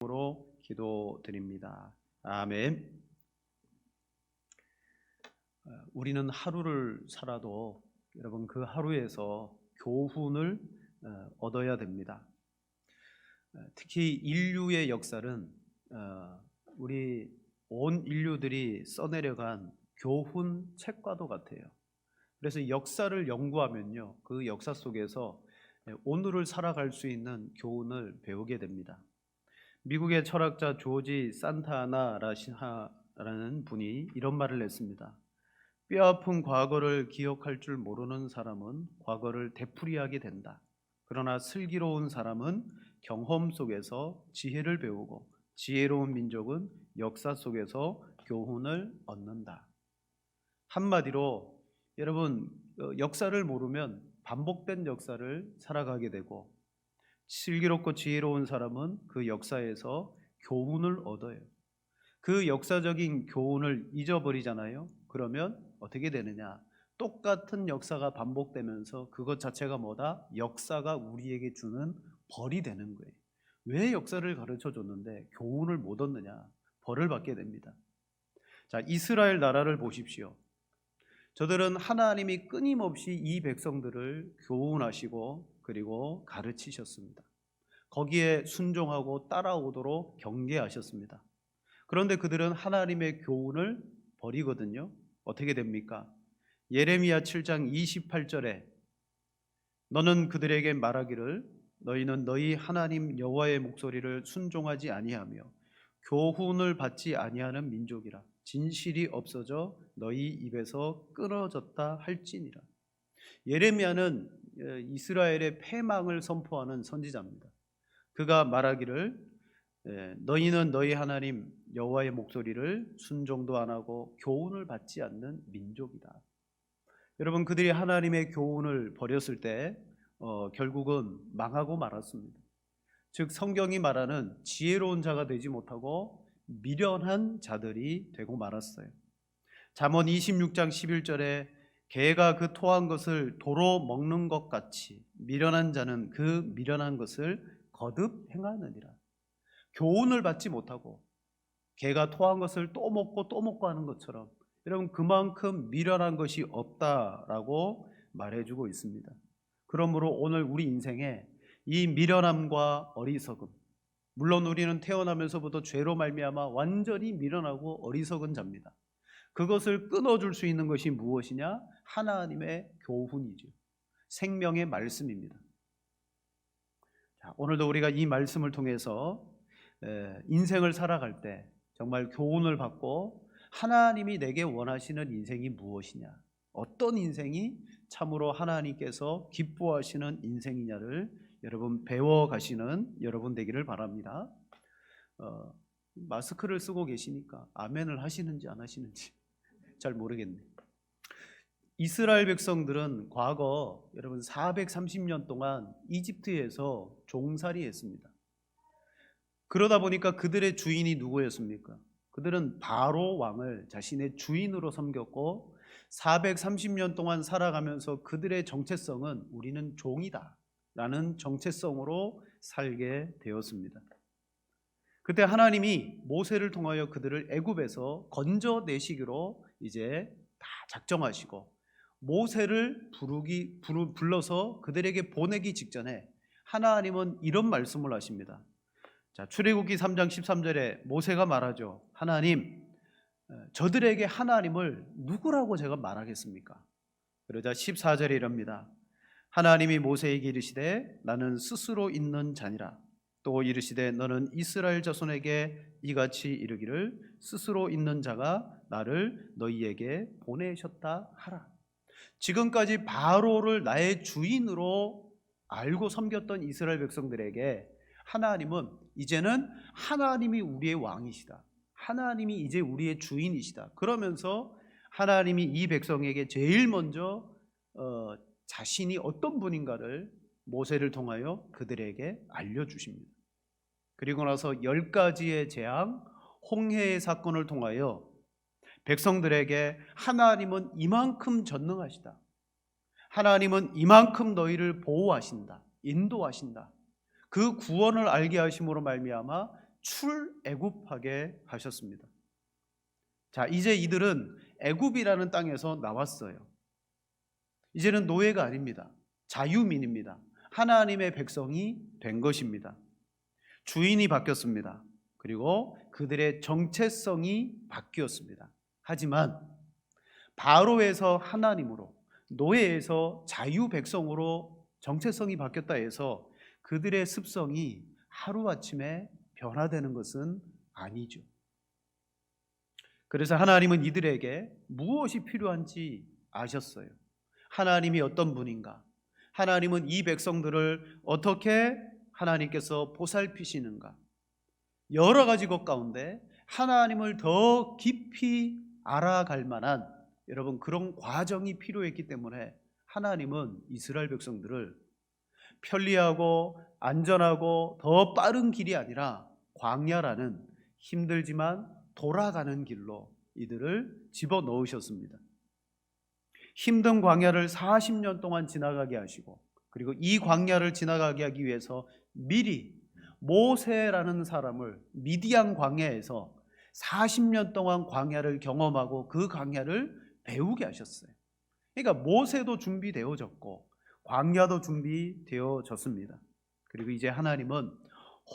으로 기도드립니다. 아멘. 우리는 하루를 살아도 여러분 그 하루에서 교훈을 얻어야 됩니다. 특히 인류의 역사는 우리 온 인류들이 써내려간 교훈 책과도 같아요. 그래서 역사를 연구하면요, 그 역사 속에서 오늘을 살아갈 수 있는 교훈을 배우게 됩니다. 미국의 철학자 조지 산타나라는 분이 이런 말을 했습니다. 뼈아픈 과거를 기억할 줄 모르는 사람은 과거를 되풀이하게 된다. 그러나 슬기로운 사람은 경험 속에서 지혜를 배우고 지혜로운 민족은 역사 속에서 교훈을 얻는다. 한마디로 여러분, 역사를 모르면 반복된 역사를 살아가게 되고 슬기롭고 지혜로운 사람은 그 역사에서 교훈을 얻어요. 그 역사적인 교훈을 잊어버리잖아요. 그러면 어떻게 되느냐? 똑같은 역사가 반복되면서 그것 자체가 뭐다? 역사가 우리에게 주는 벌이 되는 거예요. 왜 역사를 가르쳐 줬는데 교훈을 못 얻느냐? 벌을 받게 됩니다. 자, 이스라엘 나라를 보십시오. 저들은 하나님이 끊임없이 이 백성들을 교훈하시고 그리고 가르치셨습니다. 거기에 순종하고 따라오도록 경계하셨습니다. 그런데 그들은 하나님의 교훈을 버리거든요. 어떻게 됩니까? 예레미야 7장 28절에 너는 그들에게 말하기를 너희는 너희 하나님 여호와의 목소리를 순종하지 아니하며 교훈을 받지 아니하는 민족이라 진실이 없어져 너희 입에서 끊어졌다 할지니라. 예레미야는 이스라엘의 패망을 선포하는 선지자입니다. 그가 말하기를 너희는 너희 하나님 여호와의 목소리를 순종도 안 하고 교훈을 받지 않는 민족이다. 여러분, 그들이 하나님의 교훈을 버렸을 때 결국은 망하고 말았습니다. 즉 성경이 말하는 지혜로운 자가 되지 못하고 미련한 자들이 되고 말았어요. 잠언 26장 11절에 개가 그 토한 것을 도로 먹는 것 같이 미련한 자는 그 미련한 것을 거듭 행하느니라. 교훈을 받지 못하고 개가 토한 것을 또 먹고 하는 것처럼 여러분 그만큼 미련한 것이 없다라고 말해주고 있습니다. 그러므로 오늘 우리 인생에 이 미련함과 어리석음, 물론 우리는 태어나면서부터 죄로 말미암아 완전히 미련하고 어리석은 자입니다. 그것을 끊어줄 수 있는 것이 무엇이냐? 하나님의 교훈이죠. 생명의 말씀입니다. 자, 오늘도 우리가 이 말씀을 통해서 인생을 살아갈 때 정말 교훈을 받고 하나님이 내게 원하시는 인생이 무엇이냐, 어떤 인생이 참으로 하나님께서 기뻐하시는 인생이냐를 여러분 배워가시는 여러분 되기를 바랍니다. 마스크를 쓰고 계시니까 아멘을 하시는지 안 하시는지 잘 모르겠네요. 이스라엘 백성들은 과거 여러분 430년 동안 이집트에서 종살이했습니다. 그러다 보니까 그들의 주인이 누구였습니까? 그들은 바로 왕을 자신의 주인으로 섬겼고 430년 동안 살아가면서 그들의 정체성은 우리는 종이다 라는 정체성으로 살게 되었습니다. 그때 하나님이 모세를 통하여 그들을 애굽에서 건져내시기로 이제 다 작정하시고 모세를 불러서 그들에게 보내기 직전에 하나님은 이런 말씀을 하십니다. 자, 출애굽기 3장 13절에 모세가 말하죠. 하나님, 저들에게 하나님을 누구라고 제가 말하겠습니까? 그러자 14절에 이럽니다. 하나님이 모세에게 이르시되 나는 스스로 있는 자니라. 또 이르시되 너는 이스라엘 자손에게 이같이 이르기를 스스로 있는 자가 나를 너희에게 보내셨다 하라. 지금까지 바로를 나의 주인으로 알고 섬겼던 이스라엘 백성들에게 하나님은 이제는 하나님이 우리의 왕이시다, 하나님이 이제 우리의 주인이시다 그러면서 하나님이 이 백성에게 제일 먼저 자신이 어떤 분인가를 모세를 통하여 그들에게 알려주십니다. 그리고 나서 10가지의 재앙, 홍해의 사건을 통하여 백성들에게 하나님은 이만큼 전능하시다, 하나님은 이만큼 너희를 보호하신다, 인도하신다, 그 구원을 알게 하심으로 말미암아 출애굽하게 하셨습니다. 자, 이제 이들은 애굽이라는 땅에서 나왔어요. 이제는 노예가 아닙니다. 자유민입니다. 하나님의 백성이 된 것입니다. 주인이 바뀌었습니다. 그리고 그들의 정체성이 바뀌었습니다. 하지만 바로에서 하나님으로, 노예에서 자유 백성으로 정체성이 바뀌었다 해서 그들의 습성이 하루아침에 변화되는 것은 아니죠. 그래서 하나님은 이들에게 무엇이 필요한지 아셨어요. 하나님이 어떤 분인가? 하나님은 이 백성들을 어떻게 하나님께서 보살피시는가? 여러 가지 것 가운데 하나님을 더 깊이 알아갈 만한 여러분 그런 과정이 필요했기 때문에 하나님은 이스라엘 백성들을 편리하고 안전하고 더 빠른 길이 아니라 광야라는 힘들지만 돌아가는 길로 이들을 집어넣으셨습니다. 힘든 광야를 40년 동안 지나가게 하시고, 그리고 이 광야를 지나가게 하기 위해서 미리 모세라는 사람을 미디안 광야에서 40년 동안 광야를 경험하고 그 광야를 배우게 하셨어요. 그러니까 모세도 준비되어졌고 광야도 준비되어졌습니다. 그리고 이제 하나님은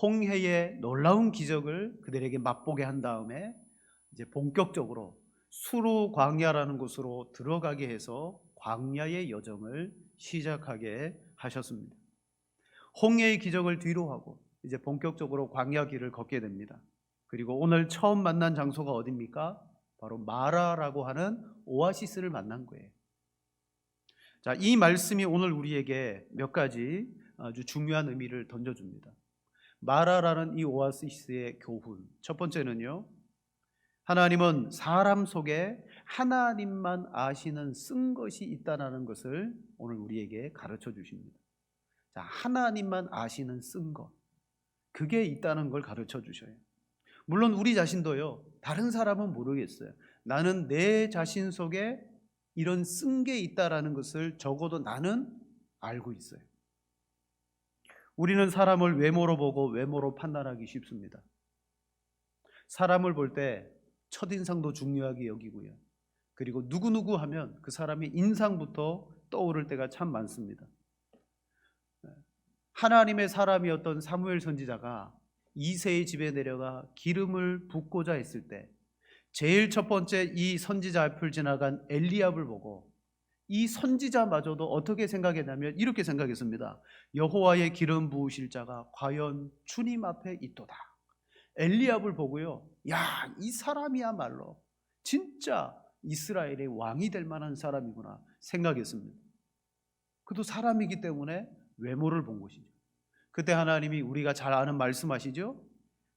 홍해의 놀라운 기적을 그들에게 맛보게 한 다음에 이제 본격적으로 수르 광야라는 곳으로 들어가게 해서 광야의 여정을 시작하게 하셨습니다. 홍해의 기적을 뒤로 하고 이제 본격적으로 광야 길을 걷게 됩니다. 그리고 오늘 처음 만난 장소가 어디입니까? 바로 마라라고 하는 오아시스를 만난 거예요. 자, 이 말씀이 오늘 우리에게 몇 가지 아주 중요한 의미를 던져줍니다. 마라라는 이 오아시스의 교훈. 첫 번째는요, 하나님은 사람 속에 하나님만 아시는 쓴 것이 있다는 것을 오늘 우리에게 가르쳐 주십니다. 자, 하나님만 아시는 쓴 것, 그게 있다는 걸 가르쳐 주셔요. 물론 우리 자신도요, 다른 사람은 모르겠어요. 나는 내 자신 속에 이런 쓴 게 있다라는 것을 적어도 나는 알고 있어요. 우리는 사람을 외모로 보고 외모로 판단하기 쉽습니다. 사람을 볼 때 첫인상도 중요하게 여기고요. 그리고 누구누구 하면 그 사람의 인상부터 떠오를 때가 참 많습니다. 하나님의 사람이었던 사무엘 선지자가 이새의 집에 내려가 기름을 붓고자 했을 때 제일 첫 번째 이 선지자 앞을 지나간 엘리압을 보고 이 선지자마저도 어떻게 생각했냐면 이렇게 생각했습니다. 여호와의 기름 부으실 자가 과연 주님 앞에 있도다. 엘리압을 보고요, 야, 이 사람이야말로 진짜 이스라엘의 왕이 될 만한 사람이구나 생각했습니다. 그도 사람이기 때문에 외모를 본 것이죠. 그때 하나님이 우리가 잘 아는 말씀하시죠.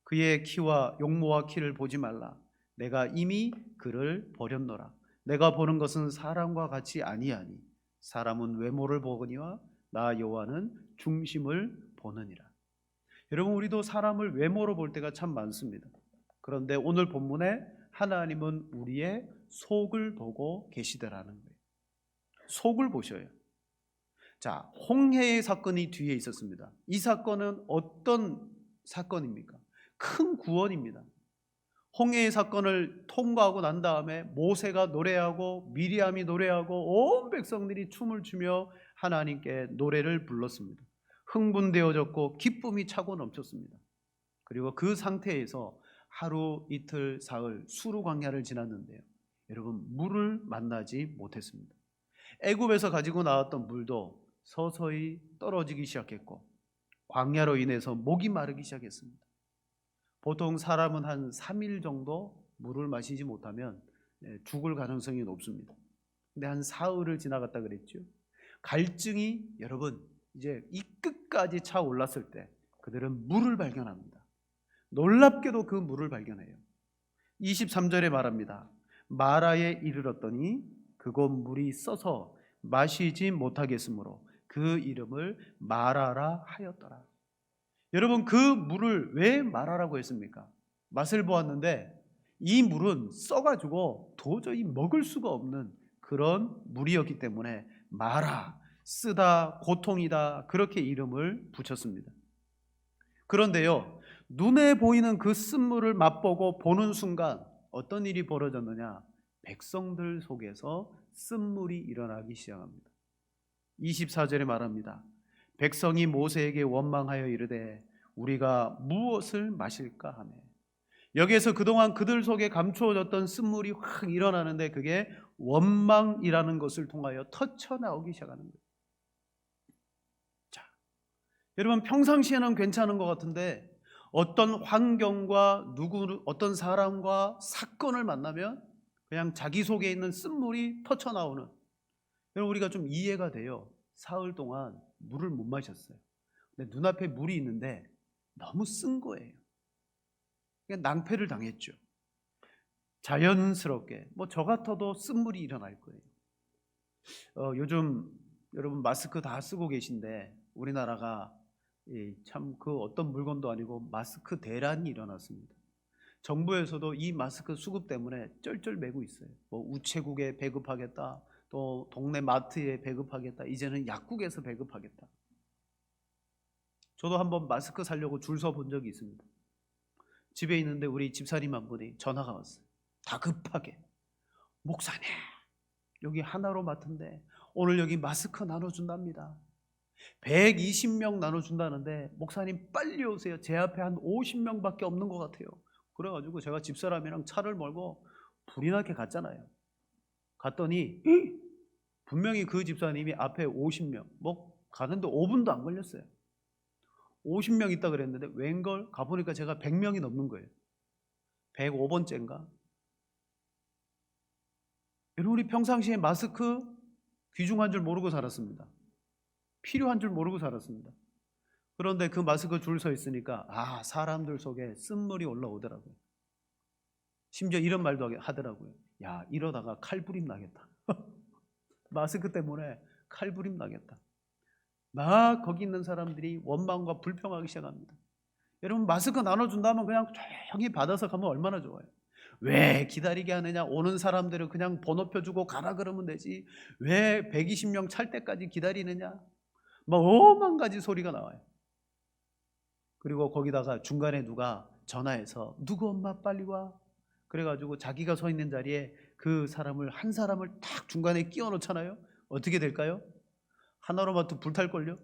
그의 키와 용모와 키를 보지 말라. 내가 이미 그를 버렸노라. 내가 보는 것은 사람과 같이 아니하니 사람은 외모를 보거니와 나 여호와는 중심을 보느니라. 여러분, 우리도 사람을 외모로 볼 때가 참 많습니다. 그런데 오늘 본문에 하나님은 우리의 속을 보고 계시더라는 거예요. 속을 보셔요. 자, 홍해의 사건이 뒤에 있었습니다. 이 사건은 어떤 사건입니까? 큰 구원입니다. 홍해의 사건을 통과하고 난 다음에 모세가 노래하고 미리암이 노래하고 온 백성들이 춤을 추며 하나님께 노래를 불렀습니다. 흥분되어졌고 기쁨이 차고 넘쳤습니다. 그리고 그 상태에서 하루 이틀 사흘 수르 광야를 지났는데요, 여러분, 물을 만나지 못했습니다. 애굽에서 가지고 나왔던 물도 서서히 떨어지기 시작했고 광야로 인해서 목이 마르기 시작했습니다. 보통 사람은 한 3일 정도 물을 마시지 못하면 죽을 가능성이 높습니다. 근데 한 사흘을 지나갔다 그랬죠. 갈증이 여러분 이제 이 끝까지 차 올랐을 때 그들은 물을 발견합니다. 놀랍게도 그 물을 발견해요. 23절에 말합니다. 마라에 이르렀더니 그곳 물이 써서 마시지 못하겠으므로 그 이름을 마라라 하였더라. 여러분, 그 물을 왜 마라라고 했습니까? 맛을 보았는데 이 물은 써가지고 도저히 먹을 수가 없는 그런 물이었기 때문에 마라, 쓰다, 고통이다, 그렇게 이름을 붙였습니다. 그런데요, 눈에 보이는 그 쓴물을 맛보고 보는 순간 어떤 일이 벌어졌느냐? 백성들 속에서 쓴물이 일어나기 시작합니다. 24절에 말합니다. 백성이 모세에게 원망하여 이르되 우리가 무엇을 마실까 하며, 여기에서 그동안 그들 속에 감추어졌던 쓴물이 확 일어나는데 그게 원망이라는 것을 통하여 터쳐나오기 시작하는 거예요. 자, 여러분, 평상시에는 괜찮은 것 같은데 어떤 환경과 어떤 사람과 사건을 만나면 그냥 자기 속에 있는 쓴물이 터쳐나오는, 여러분, 우리가 좀 이해가 돼요. 사흘 동안 물을 못 마셨어요. 근데 눈앞에 물이 있는데 너무 쓴 거예요. 그냥 낭패를 당했죠. 자연스럽게 저 같아도 쓴물이 일어날 거예요. 요즘 여러분 마스크 다 쓰고 계신데 우리나라가 참 그 어떤 물건도 아니고 마스크 대란이 일어났습니다. 정부에서도 이 마스크 수급 때문에 쩔쩔매고 있어요. 우체국에 배급하겠다, 또 동네 마트에 배급하겠다, 이제는 약국에서 배급하겠다. 저도 한번 마스크 사려고 줄 서 본 적이 있습니다. 집에 있는데 우리 집사님 한 분이 전화가 왔어요. 다급하게, 목사님 여기 하나로 마트인데 오늘 여기 마스크 나눠준답니다. 120명 나눠준다는데 목사님 빨리 오세요. 제 앞에 한 50명밖에 없는 것 같아요. 그래가지고 제가 집사람이랑 차를 몰고 불이 나게 갔잖아요. 갔더니 분명히 그 집사님이 앞에 50명 가는데 5분도 안 걸렸어요. 50명 있다 그랬는데 웬걸 가보니까 제가 100명이 넘는 거예요. 105번째인가? 여러분, 우리 평상시에 마스크 귀중한 줄 모르고 살았습니다. 필요한 줄 모르고 살았습니다. 그런데 그 마스크 줄 서 있으니까 사람들 속에 쓴물이 올라오더라고요. 심지어 이런 말도 하더라고요. 야, 이러다가 칼부림 나겠다. 마스크 때문에 칼부림 나겠다. 막 거기 있는 사람들이 원망과 불평하기 시작합니다. 여러분, 마스크 나눠준다면 그냥 조용히 받아서 가면 얼마나 좋아요. 왜 기다리게 하느냐? 오는 사람들은 그냥 번호표 주고 가라 그러면 되지. 왜 120명 찰 때까지 기다리느냐? 오만 가지 소리가 나와요. 그리고 거기다가 중간에 누가 전화해서 누구 엄마 빨리 와. 그래가지고 자기가 서 있는 자리에 그 사람을 한 사람을 딱 중간에 끼워 놓잖아요. 어떻게 될까요? 하나로마트 불탈걸요?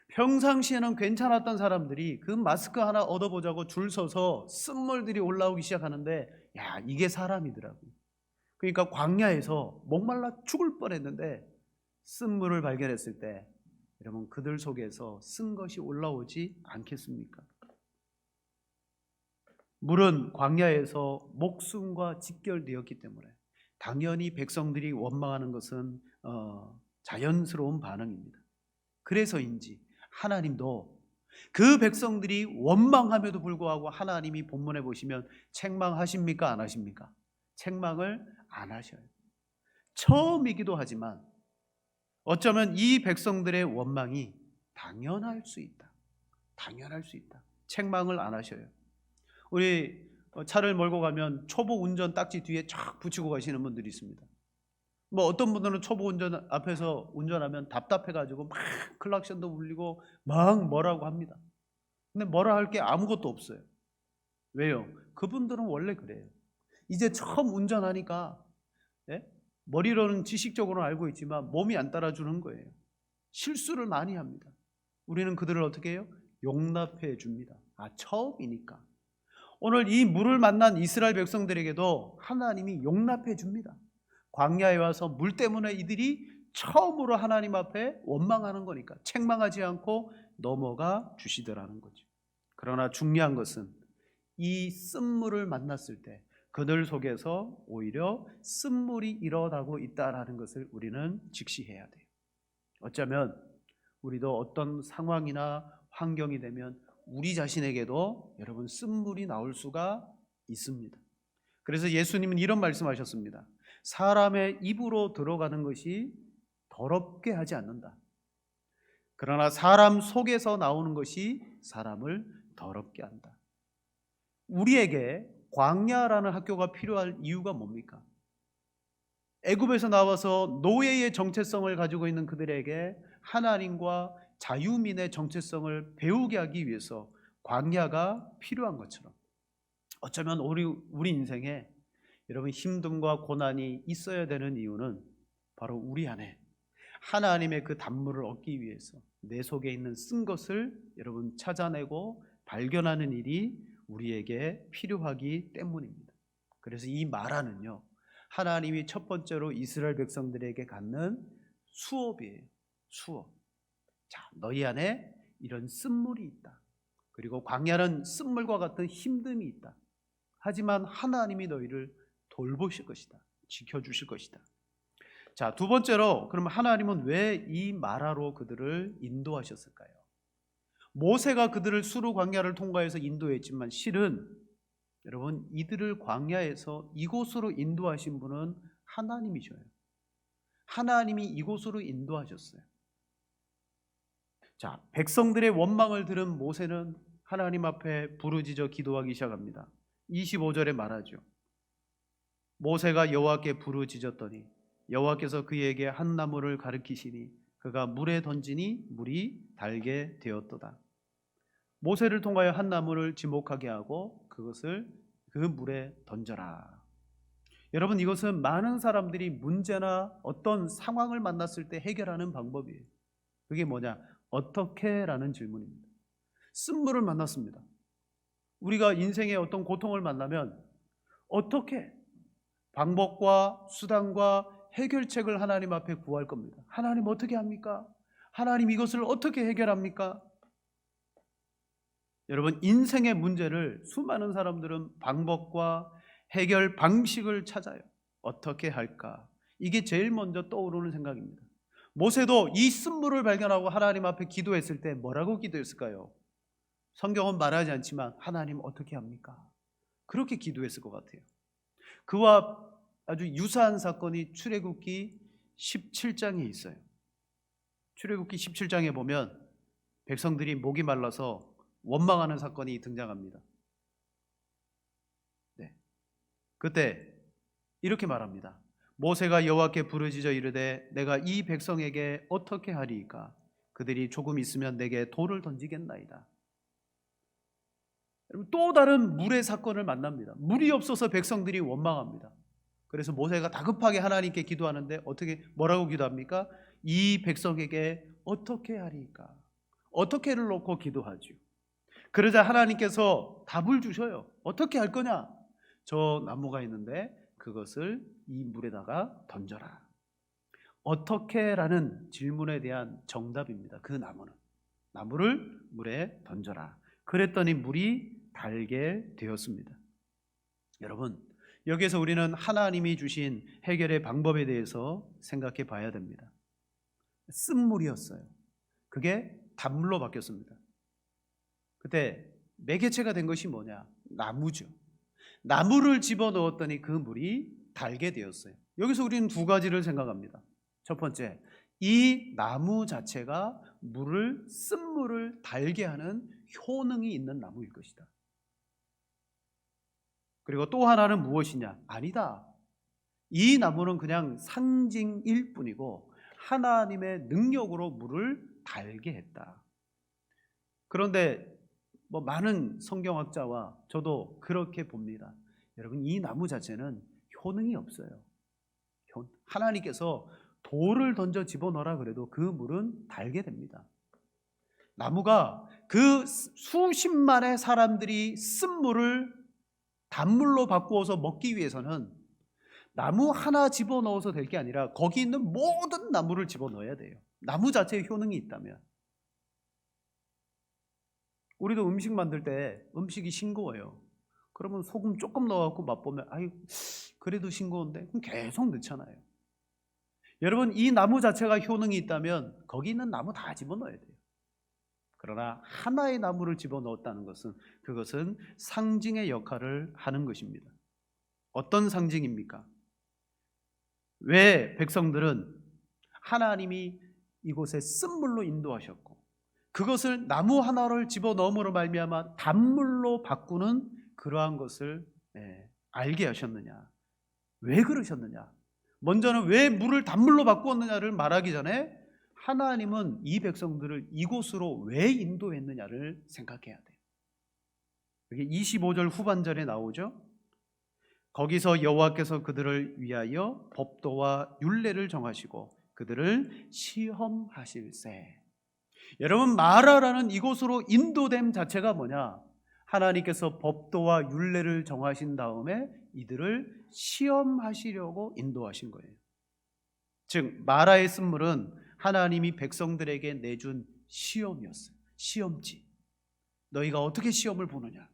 평상시에는 괜찮았던 사람들이 그 마스크 하나 얻어보자고 줄 서서 쓴물들이 올라오기 시작하는데, 야, 이게 사람이더라고요. 그러니까 광야에서 목말라 죽을 뻔했는데 쓴물을 발견했을 때 여러분, 그들 속에서 쓴 것이 올라오지 않겠습니까? 물은 광야에서 목숨과 직결되었기 때문에 당연히 백성들이 원망하는 것은 자연스러운 반응입니다. 그래서인지 하나님도 그 백성들이 원망함에도 불구하고 하나님이 본문에 보시면 책망하십니까? 안 하십니까? 책망을 안 하셔요. 처음이기도 하지만 어쩌면 이 백성들의 원망이 당연할 수 있다. 당연할 수 있다. 책망을 안 하셔요. 우리 차를 몰고 가면 초보 운전 딱지 뒤에 쫙 붙이고 가시는 분들이 있습니다. 어떤 분들은 초보 운전 앞에서 운전하면 답답해가지고 막 클락션도 울리고 막 뭐라고 합니다. 근데 뭐라 할 게 아무것도 없어요. 왜요? 그분들은 원래 그래요. 이제 처음 운전하니까 머리로는 지식적으로는 알고 있지만 몸이 안 따라주는 거예요. 실수를 많이 합니다. 우리는 그들을 어떻게 해요? 용납해 줍니다. 처음이니까. 오늘 이 물을 만난 이스라엘 백성들에게도 하나님이 용납해 줍니다. 광야에 와서 물 때문에 이들이 처음으로 하나님 앞에 원망하는 거니까 책망하지 않고 넘어가 주시더라는 거죠. 그러나 중요한 것은 이 쓴물을 만났을 때 그들 속에서 오히려 쓴물이 일어나고 있다는 것을 우리는 직시해야 돼요. 어쩌면 우리도 어떤 상황이나 환경이 되면 우리 자신에게도 여러분 쓴물이 나올 수가 있습니다. 그래서 예수님은 이런 말씀하셨습니다. 사람의 입으로 들어가는 것이 더럽게 하지 않는다. 그러나 사람 속에서 나오는 것이 사람을 더럽게 한다. 우리에게 광야라는 학교가 필요할 이유가 뭡니까? 애굽에서 나와서 노예의 정체성을 가지고 있는 그들에게 하나님과 자유민의 정체성을 배우게 하기 위해서 광야가 필요한 것처럼, 어쩌면 우리 인생에 여러분 힘듦과 고난이 있어야 되는 이유는 바로 우리 안에 하나님의 그 단물을 얻기 위해서 내 속에 있는 쓴 것을 여러분 찾아내고 발견하는 일이 우리에게 필요하기 때문입니다. 그래서 이 마라는요, 하나님이 첫 번째로 이스라엘 백성들에게 갖는 수업이에요. 수업. 자, 너희 안에 이런 쓴물이 있다. 그리고 광야는 쓴물과 같은 힘듦이 있다. 하지만 하나님이 너희를 돌보실 것이다. 지켜주실 것이다. 자, 두 번째로, 그럼 하나님은 왜 이 마라로 그들을 인도하셨을까요? 모세가 그들을 수르 광야를 통과해서 인도했지만 실은 여러분, 이들을 광야에서 이곳으로 인도하신 분은 하나님이셔요. 하나님이 이곳으로 인도하셨어요. 자, 백성들의 원망을 들은 모세는 하나님 앞에 부르짖어 기도하기 시작합니다. 25절에 말하죠. 모세가 여호와께 부르짖었더니 여호와께서 그에게 한 나무를 가리키시니 그가 물에 던지니 물이 달게 되었도다. 모세를 통하여 한 나무를 지목하게 하고 그것을 그 물에 던져라. 여러분, 이것은 많은 사람들이 문제나 어떤 상황을 만났을 때 해결하는 방법이에요. 그게 뭐냐? 어떻게? 라는 질문입니다. 쓴물을 만났습니다. 우리가 인생의 어떤 고통을 만나면 어떻게? 방법과 수단과 해결책을 하나님 앞에 구할 겁니다. 하나님 어떻게 합니까? 하나님 이것을 어떻게 해결합니까? 여러분, 인생의 문제를 수많은 사람들은 방법과 해결 방식을 찾아요. 어떻게 할까? 이게 제일 먼저 떠오르는 생각입니다. 모세도 이 쓴물을 발견하고 하나님 앞에 기도했을 때 뭐라고 기도했을까요? 성경은 말하지 않지만 하나님 어떻게 합니까? 그렇게 기도했을 것 같아요. 그와 아주 유사한 사건이 출애굽기 17장에 있어요. 출애굽기 17장에 보면 백성들이 목이 말라서 원망하는 사건이 등장합니다. 네. 그때 이렇게 말합니다. 모세가 여호와께 부르짖어 이르되 내가 이 백성에게 어떻게 하리이까? 그들이 조금 있으면 내게 돌을 던지겠나이다. 또 다른 물의 사건을 만납니다. 물이 없어서 백성들이 원망합니다. 그래서 모세가 다급하게 하나님께 기도하는데 뭐라고 기도합니까? 이 백성에게 어떻게 하리이까? 어떻게를 놓고 기도하죠. 그러자 하나님께서 답을 주셔요. 어떻게 할 거냐? 저 나무가 있는데 그것을 이 물에다가 던져라. 어떻게라는 질문에 대한 정답입니다. 그 나무를 물에 던져라. 그랬더니 물이 달게 되었습니다. 여러분, 여기에서 우리는 하나님이 주신 해결의 방법에 대해서 생각해 봐야 됩니다. 쓴물이었어요. 그게 단물로 바뀌었습니다. 그때 매개체가 된 것이 뭐냐? 나무죠. 나무를 집어넣었더니 그 물이 달게 되었어요. 여기서 우리는 두 가지를 생각합니다. 첫 번째, 이 나무 자체가 쓴물을 달게 하는 효능이 있는 나무일 것이다. 그리고 또 하나는 무엇이냐? 아니다. 이 나무는 그냥 상징일 뿐이고 하나님의 능력으로 물을 달게 했다. 그런데 많은 성경학자와 저도 그렇게 봅니다. 여러분, 이 나무 자체는 효능이 없어요. 하나님께서 돌을 던져 집어넣으라 그래도 그 물은 달게 됩니다. 나무가 그 수십만의 사람들이 쓴 물을 단물로 바꾸어서 먹기 위해서는 나무 하나 집어넣어서 될 게 아니라 거기 있는 모든 나무를 집어넣어야 돼요. 나무 자체에 효능이 있다면. 우리도 음식 만들 때 음식이 싱거워요. 그러면 소금 조금 넣어갖고 맛보면 그래도 싱거운데? 그럼 계속 넣잖아요. 여러분, 이 나무 자체가 효능이 있다면 거기 있는 나무 다 집어넣어야 돼요. 그러나 하나의 나무를 집어넣었다는 것은 그것은 상징의 역할을 하는 것입니다. 어떤 상징입니까? 왜 백성들은 하나님이 이곳에 쓴물로 인도하셨고 그것을 나무 하나를 집어넣음으로 말미암아 단물로 바꾸는 그러한 것을 알게 하셨느냐? 왜 그러셨느냐? 먼저는 왜 물을 단물로 바꾸었느냐를 말하기 전에 하나님은 이 백성들을 이곳으로 왜 인도했느냐를 생각해야 돼요. 여기 25절 후반절에 나오죠. 거기서 여호와께서 그들을 위하여 법도와 율례를 정하시고 그들을 시험하실세. 여러분, 마라라는 이곳으로 인도됨 자체가 뭐냐? 하나님께서 법도와 율례를 정하신 다음에 이들을 시험하시려고 인도하신 거예요. 즉 마라의 쓴물은 하나님이 백성들에게 내준 시험이었어요. 시험지. 너희가 어떻게 시험을 보느냐.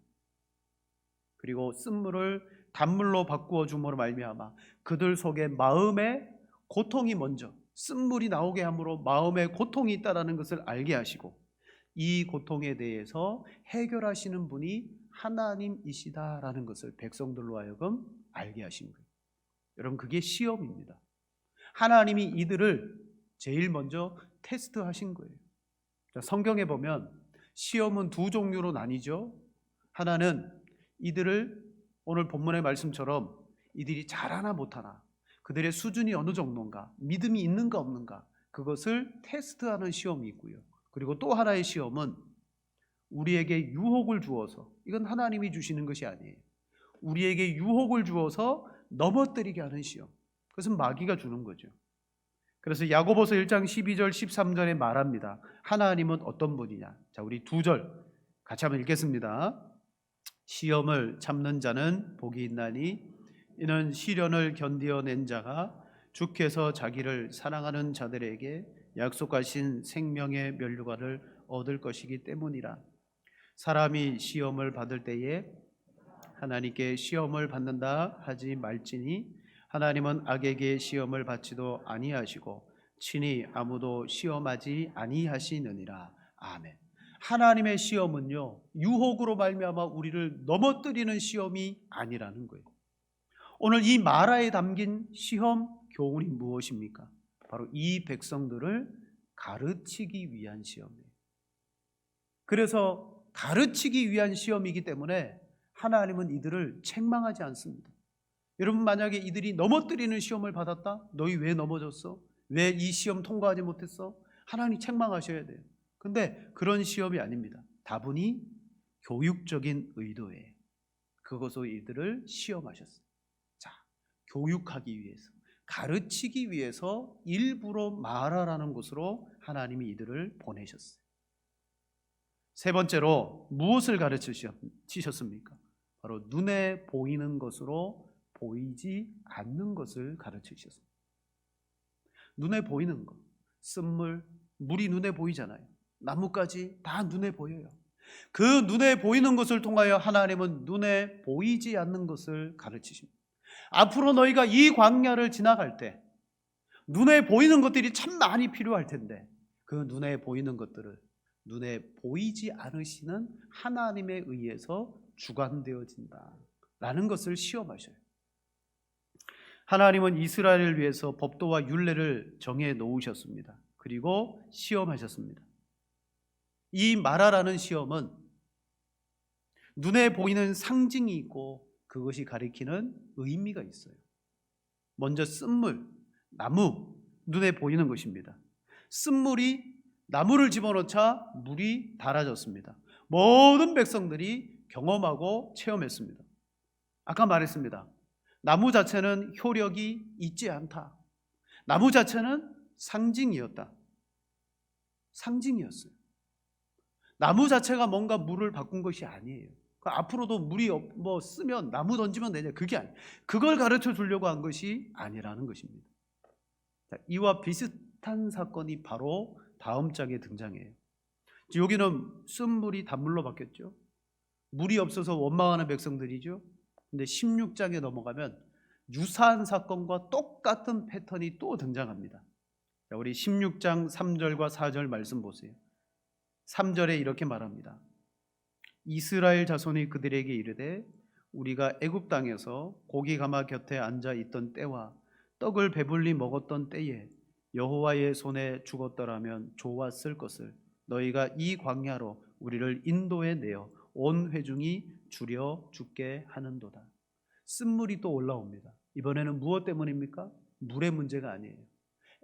그리고 쓴물을 단물로 바꾸어 줌으로 말미암아 그들 속에 마음의 고통이 먼저, 쓴물이 나오게 함으로 마음의 고통이 있다는 것을 알게 하시고 이 고통에 대해서 해결하시는 분이 하나님이시다라는 것을 백성들로 하여금 알게 하신 거예요. 여러분, 그게 시험입니다. 하나님이 이들을 제일 먼저 테스트하신 거예요. 성경에 보면 시험은 두 종류로 나뉘죠. 하나는 이들을 오늘 본문의 말씀처럼 이들이 잘하나 못하나, 그들의 수준이 어느 정도인가, 믿음이 있는가 없는가, 그것을 테스트하는 시험이 있고요. 그리고 또 하나의 시험은 우리에게 유혹을 주어서, 이건 하나님이 주시는 것이 아니에요. 우리에게 유혹을 주어서 넘어뜨리게 하는 시험. 그것은 마귀가 주는 거죠. 그래서 야고보서 1장 12절 13절에 말합니다. 하나님은 어떤 분이냐. 자, 우리 두 절 같이 한번 읽겠습니다. 시험을 참는 자는 복이 있나니 이는 시련을 견디어낸 자가 주께서 자기를 사랑하는 자들에게 약속하신 생명의 면류관을 얻을 것이기 때문이라. 사람이 시험을 받을 때에 하나님께 시험을 받는다 하지 말지니 하나님은 악에게 시험을 받지도 아니하시고 친히 아무도 시험하지 아니하시느니라. 아멘. 하나님의 시험은요, 유혹으로 말미암아 우리를 넘어뜨리는 시험이 아니라는 거예요. 오늘 이 마라에 담긴 시험 교훈이 무엇입니까? 바로 이 백성들을 가르치기 위한 시험이에요. 그래서 가르치기 위한 시험이기 때문에 하나님은 이들을 책망하지 않습니다. 여러분, 만약에 이들이 넘어뜨리는 시험을 받았다? 너희 왜 넘어졌어? 왜 이 시험 통과하지 못했어? 하나님 책망하셔야 돼요. 근데 그런 시험이 아닙니다. 다분히 교육적인 의도에 그것으로 이들을 시험하셨어요. 자, 교육하기 위해서, 가르치기 위해서 일부러 마라라는 곳으로 하나님이 이들을 보내셨어요. 세 번째로 무엇을 가르치셨습니까? 바로 눈에 보이는 것으로 보이지 않는 것을 가르치셨습니다. 눈에 보이는 것, 쓴물, 물이 눈에 보이잖아요. 나뭇가지 다 눈에 보여요. 그 눈에 보이는 것을 통하여 하나님은 눈에 보이지 않는 것을 가르치십니다. 앞으로 너희가 이 광야를 지나갈 때 눈에 보이는 것들이 참 많이 필요할 텐데 그 눈에 보이는 것들을 눈에 보이지 않으시는 하나님에 의해서 주관되어진다라는 것을 시험하셔요. 하나님은 이스라엘을 위해서 법도와 율례를 정해 놓으셨습니다. 그리고 시험하셨습니다. 이 마라라는 시험은 눈에 보이는 상징이 있고 그것이 가리키는 의미가 있어요. 먼저 쓴물, 나무, 눈에 보이는 것입니다. 쓴물이 나무를 집어넣자 물이 달아졌습니다. 모든 백성들이 경험하고 체험했습니다. 아까 말했습니다. 나무 자체는 효력이 있지 않다. 나무 자체는 상징이었다. 상징이었어요. 나무 자체가 뭔가 물을 바꾼 것이 아니에요. 앞으로도 물이 쓰면 나무 던지면 되냐, 그게 아니에요. 그걸 가르쳐 주려고 한 것이 아니라는 것입니다. 자, 이와 비슷한 사건이 바로 다음 장에 등장해요. 여기는 쓴물이 단물로 바뀌었죠. 물이 없어서 원망하는 백성들이죠. 근데 16장에 넘어가면 유사한 사건과 똑같은 패턴이 또 등장합니다. 자, 우리 16장 3절과 4절 말씀 보세요. 3절에 이렇게 말합니다. 이스라엘 자손이 그들에게 이르되 우리가 애굽 땅에서 고기 가마 곁에 앉아 있던 때와 떡을 배불리 먹었던 때에 여호와의 손에 죽었더라면 좋았을 것을 너희가 이 광야로 우리를 인도해 내어 온 회중이 줄여 죽게 하는도다. 쓴물이 또 올라옵니다. 이번에는 무엇 때문입니까? 물의 문제가 아니에요.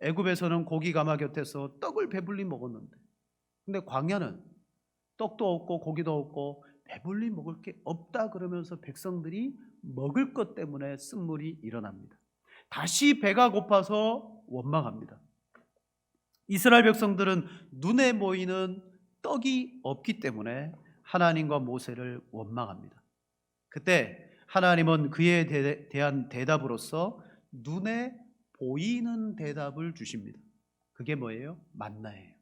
애굽에서는 고기 가마 곁에서 떡을 배불리 먹었는데, 근데 광야는 떡도 없고 고기도 없고 배불리 먹을 게 없다 그러면서 백성들이 먹을 것 때문에 쓴물이 일어납니다. 다시 배가 고파서 원망합니다. 이스라엘 백성들은 눈에 보이는 떡이 없기 때문에 하나님과 모세를 원망합니다. 그때 하나님은 그에 대한 대답으로서 눈에 보이는 대답을 주십니다. 그게 뭐예요? 만나예요.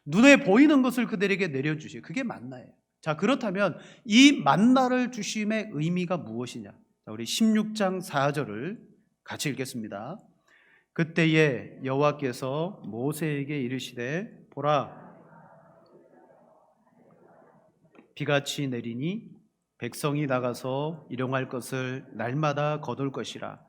눈에 보이는 것을 그들에게 내려주시고, 그게 만나예요. 자, 그렇다면 이 만나를 주심의 의미가 무엇이냐? 자, 우리 16장 4절을 같이 읽겠습니다. 그때에 여호와께서 모세에게 이르시되 보라, 비같이 내리니 백성이 나가서 일용할 것을 날마다 거둘 것이라.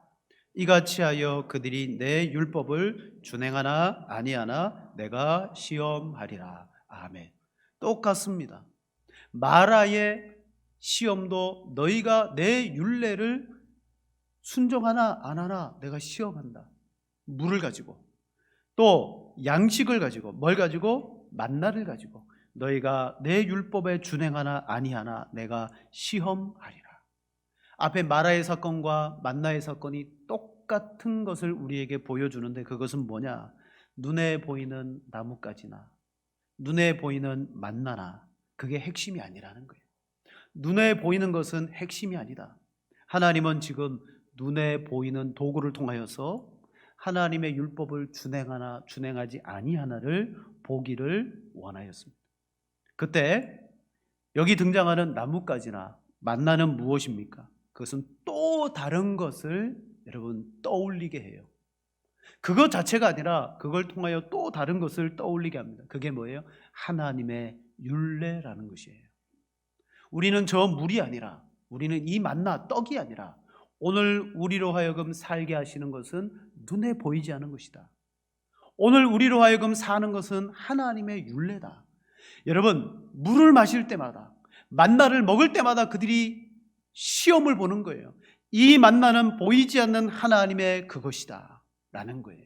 이같이 하여 그들이 내 율법을 준행하나 아니하나 내가 시험하리라. 아멘. 똑같습니다. 마라의 시험도 너희가 내 율례를 순종하나 안 하나 내가 시험한다. 물을 가지고, 또 양식을 가지고, 뭘 가지고? 만나를 가지고 너희가 내 율법에 준행하나 아니하나 내가 시험하리라. 앞에 마라의 사건과 만나의 사건이 똑같은 것을 우리에게 보여주는데, 그것은 뭐냐? 눈에 보이는 나뭇가지나 눈에 보이는 만나나 그게 핵심이 아니라는 거예요. 눈에 보이는 것은 핵심이 아니다. 하나님은 지금 눈에 보이는 도구를 통하여서 하나님의 율법을 준행하나 준행하지 아니하나를 보기를 원하였습니다. 그때 여기 등장하는 나뭇가지나 만나는 무엇입니까? 그것은 또 다른 것을 여러분 떠올리게 해요. 그것 자체가 아니라 그걸 통하여 또 다른 것을 떠올리게 합니다. 그게 뭐예요? 하나님의 율례라는 것이에요. 우리는 저 물이 아니라, 우리는 이 만나 떡이 아니라 오늘 우리로 하여금 살게 하시는 것은 눈에 보이지 않은 것이다. 오늘 우리로 하여금 사는 것은 하나님의 율례다. 여러분, 물을 마실 때마다, 만나를 먹을 때마다 그들이 시험을 보는 거예요. 이 만나는 보이지 않는 하나님의 그것이다 라는 거예요.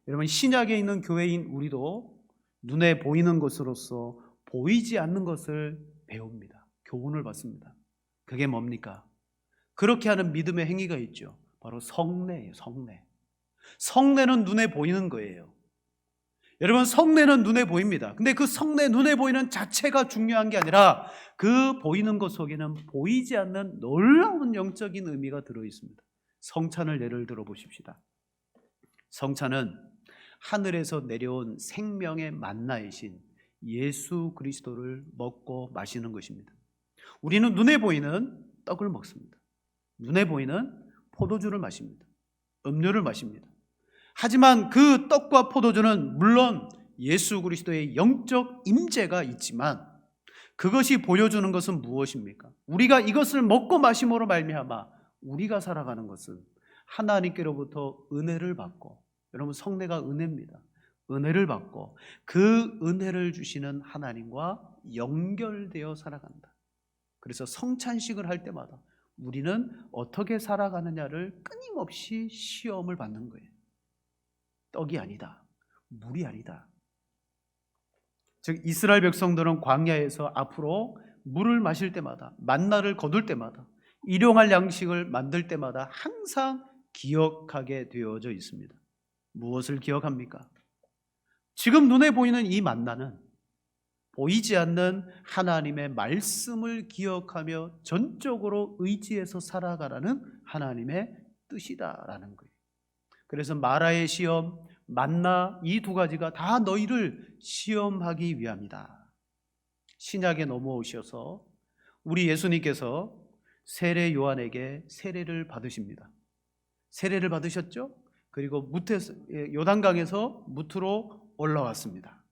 여러분, 신약에 있는 교회인 우리도 눈에 보이는 것으로서 보이지 않는 것을 배웁니다. 교훈을 받습니다. 그게 뭡니까? 그렇게 하는 믿음의 행위가 있죠. 바로 성례예요. 성례. 성례는 눈에 보이는 거예요. 여러분, 성례는 눈에 보입니다. 근데 그 성례, 눈에 보이는 자체가 중요한 게 아니라 그 보이는 것 속에는 보이지 않는 놀라운 영적인 의미가 들어 있습니다. 성찬을 예를 들어 보십시다. 성찬은 하늘에서 내려온 생명의 만나이신 예수 그리스도를 먹고 마시는 것입니다. 우리는 눈에 보이는 떡을 먹습니다. 눈에 보이는 포도주를 마십니다. 음료를 마십니다. 하지만 그 떡과 포도주는 물론 예수 그리스도의 영적 임재가 있지만, 그것이 보여주는 것은 무엇입니까? 우리가 이것을 먹고 마심으로 말미암아 우리가 살아가는 것은 하나님께로부터 은혜를 받고, 여러분, 성례가 은혜입니다. 은혜를 받고 그 은혜를 주시는 하나님과 연결되어 살아간다. 그래서 성찬식을 할 때마다 우리는 어떻게 살아가느냐를 끊임없이 시험을 받는 거예요. 떡이 아니다, 물이 아니다. 즉 이스라엘 백성들은 광야에서 앞으로 물을 마실 때마다, 만나를 거둘 때마다, 일용할 양식을 만들 때마다 항상 기억하게 되어져 있습니다. 무엇을 기억합니까? 지금 눈에 보이는 이 만나는 보이지 않는 하나님의 말씀을 기억하며 전적으로 의지해서 살아가라는 하나님의 뜻이다라는 거예요. 그래서 마라의 시험, 만나, 이 두 가지가 다 너희를 시험하기 위함이다. 신약에 넘어오셔서 우리 예수님께서 세례 요한에게 세례를 받으십니다. 세례를 받으셨죠? 그리고 요단강에서 무트로 올라왔습니다.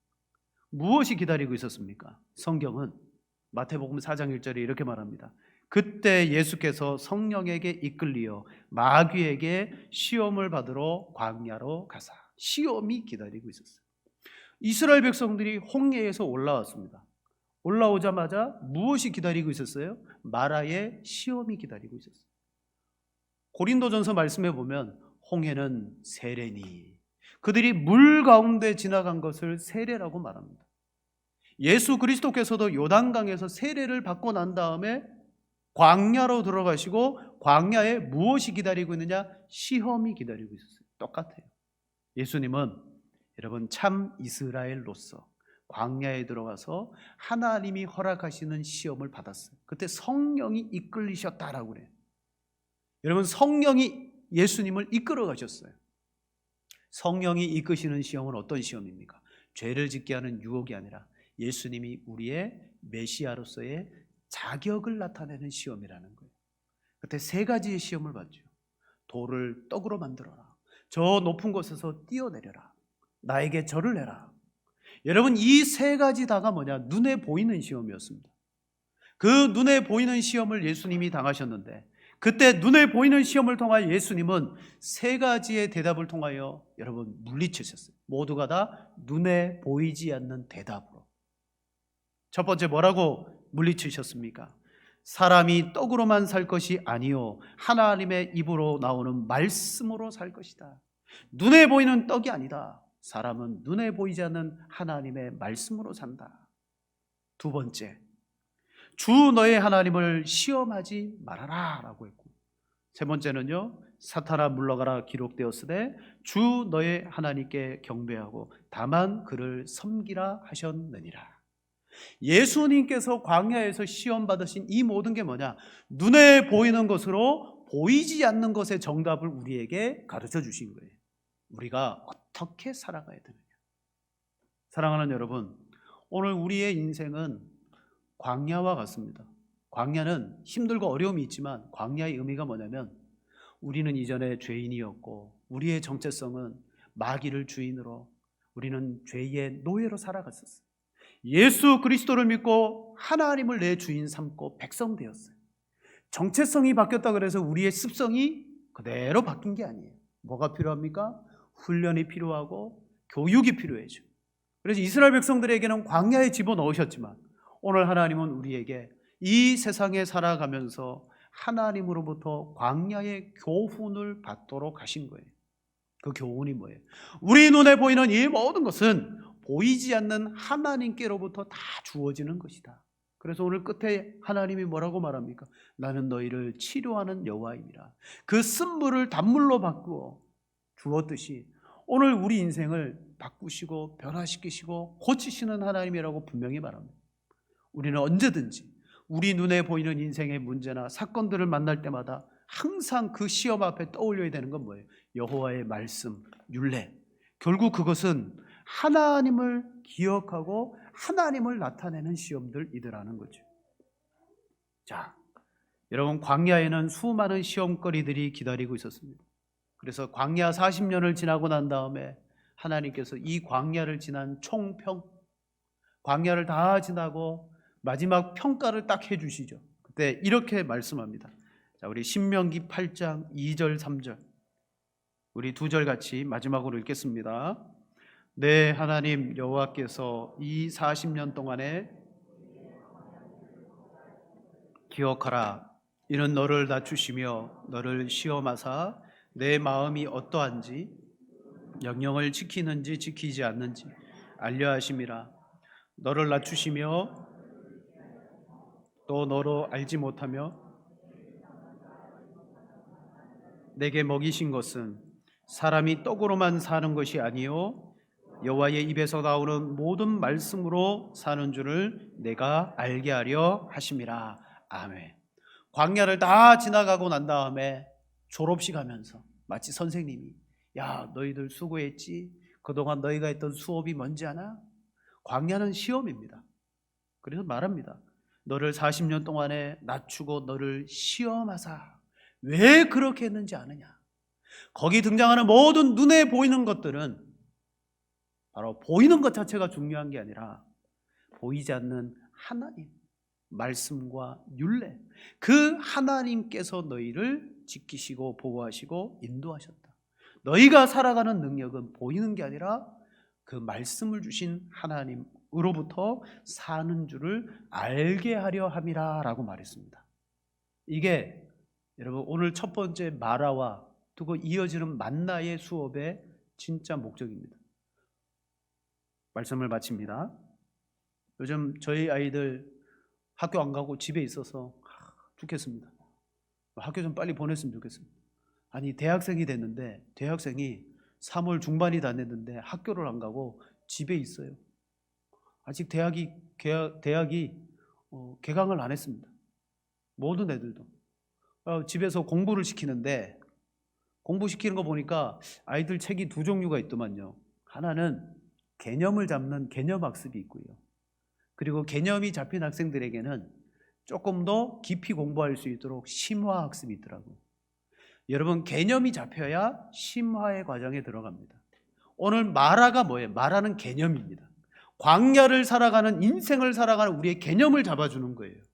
무엇이 기다리고 있었습니까? 성경은 마태복음 4장 1절에 이렇게 말합니다. 그때 예수께서 성령에게 이끌리어 마귀에게 시험을 받으러 광야로 가사. 시험이 기다리고 있었어요. 이스라엘 백성들이 홍해에서 올라왔습니다. 올라오자마자 무엇이 기다리고 있었어요? 마라의 시험이 기다리고 있었어요. 고린도전서 말씀해 보면 홍해는 세례니. 그들이 물 가운데 지나간 것을 세례라고 말합니다. 예수 그리스도께서도 요단강에서 세례를 받고 난 다음에 광야로 들어가시고 광야에 무엇이 기다리고 있느냐? 시험이 기다리고 있었어요. 똑같아요. 예수님은 여러분 참 이스라엘로서 광야에 들어가서 하나님이 허락하시는 시험을 받았어요. 그때 성령이 이끌리셨다라고 그래요. 여러분 성령이 예수님을 이끌어 가셨어요. 성령이 이끄시는 시험은 어떤 시험입니까? 죄를 짓게 하는 유혹이 아니라 예수님이 우리의 메시아로서의 자격을 나타내는 시험이라는 거예요. 그때 세 가지의 시험을 받죠. 돌을 떡으로 만들어라. 저 높은 곳에서 뛰어내려라. 나에게 절을 해라. 여러분 이 세 가지 다가 뭐냐? 눈에 보이는 시험이었습니다. 그 눈에 보이는 시험을 예수님이 당하셨는데 그때 눈에 보이는 시험을 통하여 예수님은 세 가지의 대답을 통하여 여러분 물리치셨어요. 모두가 다 눈에 보이지 않는 대답으로. 첫 번째 뭐라고 물리치셨습니까? 사람이 떡으로만 살 것이 아니요 하나님의 입으로 나오는 말씀으로 살 것이다. 눈에 보이는 떡이 아니다. 사람은 눈에 보이지 않는 하나님의 말씀으로 산다. 두 번째, 주 너의 하나님을 시험하지 말아라 라고 했고, 세 번째는요, 사탄아 물러가라 기록되었으되 주 너의 하나님께 경배하고 다만 그를 섬기라 하셨느니라. 예수님께서 광야에서 시험 받으신 이 모든 게 뭐냐? 눈에 보이는 것으로 보이지 않는 것의 정답을 우리에게 가르쳐 주신 거예요. 우리가 어떻게 살아가야 되느냐. 사랑하는 여러분, 오늘 우리의 인생은 광야와 같습니다. 광야는 힘들고 어려움이 있지만 광야의 의미가 뭐냐면 우리는 이전에 죄인이었고 우리의 정체성은 마귀를 주인으로 우리는 죄의 노예로 살아갔었어요. 예수 그리스도를 믿고 하나님을 내 주인 삼고 백성 되었어요. 정체성이 바뀌었다 그래서 우리의 습성이 그대로 바뀐 게 아니에요. 뭐가 필요합니까? 훈련이 필요하고 교육이 필요해죠. 그래서 이스라엘 백성들에게는 광야에 집어넣으셨지만 오늘 하나님은 우리에게 이 세상에 살아가면서 하나님으로부터 광야의 교훈을 받도록 하신 거예요. 그 교훈이 뭐예요? 우리 눈에 보이는 이 모든 것은 보이지 않는 하나님께로부터 다 주어지는 것이다. 그래서 오늘 끝에 하나님이 뭐라고 말합니까? 나는 너희를 치료하는 여호와이니라. 그 쓴물을 단물로 바꾸어 주었듯이 오늘 우리 인생을 바꾸시고 변화시키시고 고치시는 하나님이라고 분명히 말합니다. 우리는 언제든지 우리 눈에 보이는 인생의 문제나 사건들을 만날 때마다 항상 그 시험 앞에 떠올려야 되는 건 뭐예요? 여호와의 말씀, 율례. 결국 그것은 하나님을 기억하고 하나님을 나타내는 시험들이더라는 거죠. 자, 여러분 광야에는 수많은 시험거리들이 기다리고 있었습니다. 그래서 광야 40년을 지나고 난 다음에 하나님께서 이 광야를 지난 총평, 광야를 다 지나고 마지막 평가를 딱 해주시죠. 그때 이렇게 말씀합니다. 자, 우리 신명기 8장 2절 3절 우리 두 절 같이 마지막으로 읽겠습니다. 내 하나님 여호와께서 이 40년 동안에 기억하라. 이는 너를 낮추시며 너를 시험하사 내 마음이 어떠한지 명령을 지키는지 지키지 않는지 알려 하심이라. 너를 낮추시며 또 너로 알지 못하며 내게 먹이신 것은 사람이 떡으로만 사는 것이 아니요 여호와의 입에서 나오는 모든 말씀으로 사는 줄을 내가 알게 하려 하심이라. 아멘. 광야를 다 지나가고 난 다음에 졸업식 하면서 마치 선생님이 야 너희들 수고했지? 그동안 너희가 했던 수업이 뭔지 아나? 광야는 시험입니다. 그래서 말합니다. 너를 40년 동안에 낮추고 너를 시험하사. 왜 그렇게 했는지 아느냐? 거기 등장하는 모든 눈에 보이는 것들은 바로 보이는 것 자체가 중요한 게 아니라 보이지 않는 하나님, 말씀과 율례, 그 하나님께서 너희를 지키시고 보호하시고 인도하셨다. 너희가 살아가는 능력은 보이는 게 아니라 그 말씀을 주신 하나님으로부터 사는 줄을 알게 하려 함이라 라고 말했습니다. 이게 여러분 오늘 첫 번째 마라와 두고 이어지는 만나의 수업의 진짜 목적입니다. 말씀을 마칩니다. 요즘 저희 아이들 학교 안 가고 집에 있어서 죽겠습니다. 학교 좀 빨리 보냈으면 좋겠습니다. 아니, 대학생이 됐는데 대학생이 3월 중반이 다 됐는데 학교를 안 가고 집에 있어요. 아직 대학이 개강을 안 했습니다. 모든 애들도 집에서 공부를 시키는데, 공부시키는 거 보니까 아이들 책이 두 종류가 있더만요. 하나는 개념을 잡는 개념학습이 있고요. 그리고 개념이 잡힌 학생들에게는 조금 더 깊이 공부할 수 있도록 심화학습이 있더라고요. 여러분, 개념이 잡혀야 심화의 과정에 들어갑니다. 오늘 마라가 뭐예요? 마라는 개념입니다. 광야를 살아가는, 인생을 살아가는 우리의 개념을 잡아주는 거예요.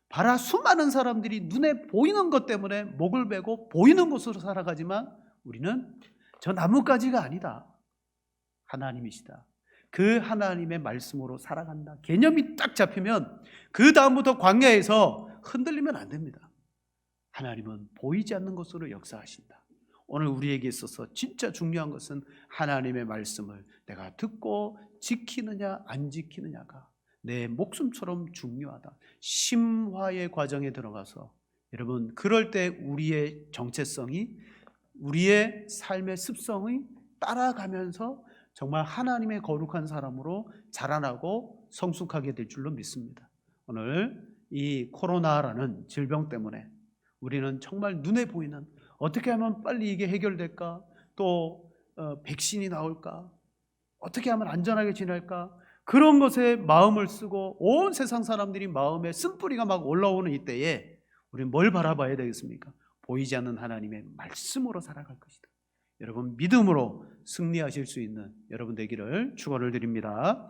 봐라, 수많은 사람들이 눈에 보이는 것 때문에 목을 베고 보이는 곳으로 살아가지만 우리는 저 나뭇가지가 아니다. 하나님이시다. 그 하나님의 말씀으로 살아간다. 개념이 딱 잡히면 그 다음부터 광야에서 흔들리면 안 됩니다. 하나님은 보이지 않는 것으로 역사하신다. 오늘 우리에게 있어서 진짜 중요한 것은 하나님의 말씀을 내가 듣고 지키느냐 안 지키느냐가 내 목숨처럼 중요하다. 심화의 과정에 들어가서 여러분, 그럴 때 우리의 정체성이, 우리의 삶의 습성이 따라가면서 정말 하나님의 거룩한 사람으로 자라나고 성숙하게 될 줄로 믿습니다. 오늘 이 코로나라는 질병 때문에 우리는 정말 눈에 보이는, 어떻게 하면 빨리 이게 해결될까, 또 백신이 나올까, 어떻게 하면 안전하게 지낼까, 그런 것에 마음을 쓰고 온 세상 사람들이 마음에 쓴뿌리가 막 올라오는 이때에 우리는 뭘 바라봐야 되겠습니까? 보이지 않는 하나님의 말씀으로 살아갈 것이다. 여러분, 믿음으로 승리하실 수 있는 여러분 되기를 축원을 드립니다.